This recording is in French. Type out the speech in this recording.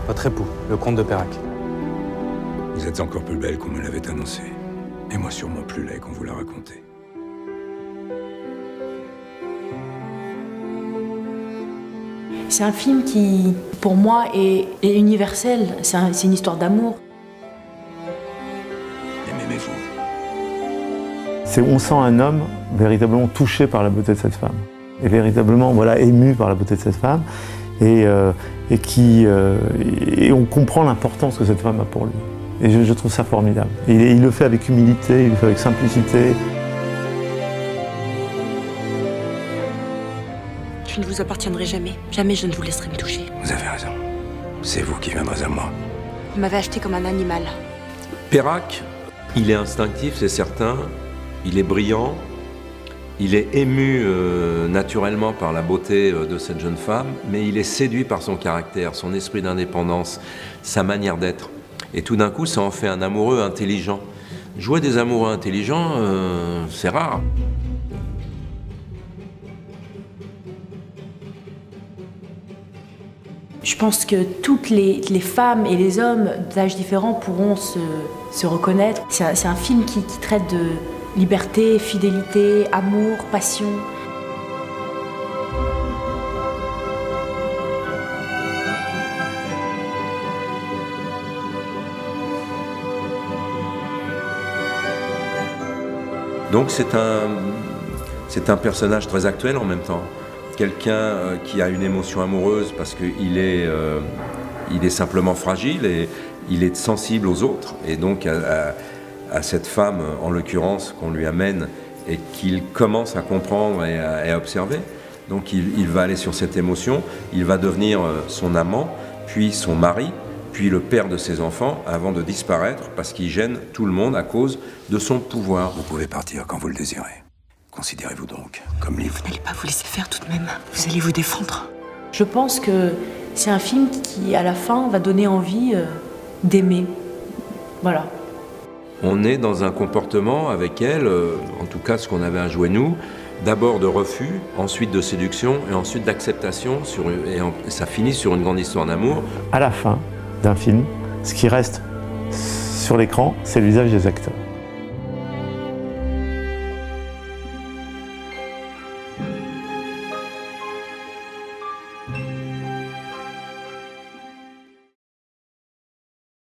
votre époux, le comte de Perrac. Vous êtes encore plus belle qu'on me l'avait annoncé. Et moi sûrement plus laid qu'on vous l'a raconté. C'est un film qui, pour moi, est universel. C'est une histoire d'amour. M'aimez-vous? On sent un homme véritablement touché par la beauté de cette femme. Et véritablement ému par la beauté de cette femme. Et on comprend l'importance que cette femme a pour lui. Et je trouve ça formidable. Et il le fait avec humilité, il le fait avec simplicité. Je ne vous appartiendrai jamais. Jamais je ne vous laisserai me toucher. Vous avez raison. C'est vous qui viendrez à moi. Vous m'avez acheté comme un animal. Perrac, il est instinctif, c'est certain. Il est brillant. Il est ému naturellement par la beauté de cette jeune femme, mais il est séduit par son caractère, son esprit d'indépendance, sa manière d'être. Et tout d'un coup, ça en fait un amoureux intelligent. Jouer des amoureux intelligents, c'est rare. Je pense que toutes les femmes et les hommes d'âges différents pourront se reconnaître. C'est un film qui traite de liberté, fidélité, amour, passion. Donc c'est un personnage très actuel en même temps. Quelqu'un qui a une émotion amoureuse parce qu'il est, il est simplement fragile et il est sensible aux autres. Et donc à cette femme, en l'occurrence, qu'on lui amène et qu'il commence à comprendre et à observer. Donc il va aller sur cette émotion, il va devenir son amant, puis son mari, puis le père de ses enfants, avant de disparaître parce qu'il gêne tout le monde à cause de son pouvoir. Vous pouvez partir quand vous le désirez. Considérez-vous donc comme libre. Vous n'allez pas vous laisser faire tout de même. Vous allez vous défendre. Je pense que c'est un film qui, à la fin, va donner envie d'aimer. Voilà. On est dans un comportement avec elle, en tout cas ce qu'on avait à jouer nous, d'abord de refus, ensuite de séduction et ensuite d'acceptation, et ça finit sur une grande histoire d'amour. À la fin d'un film, ce qui reste sur l'écran, c'est le visage des acteurs.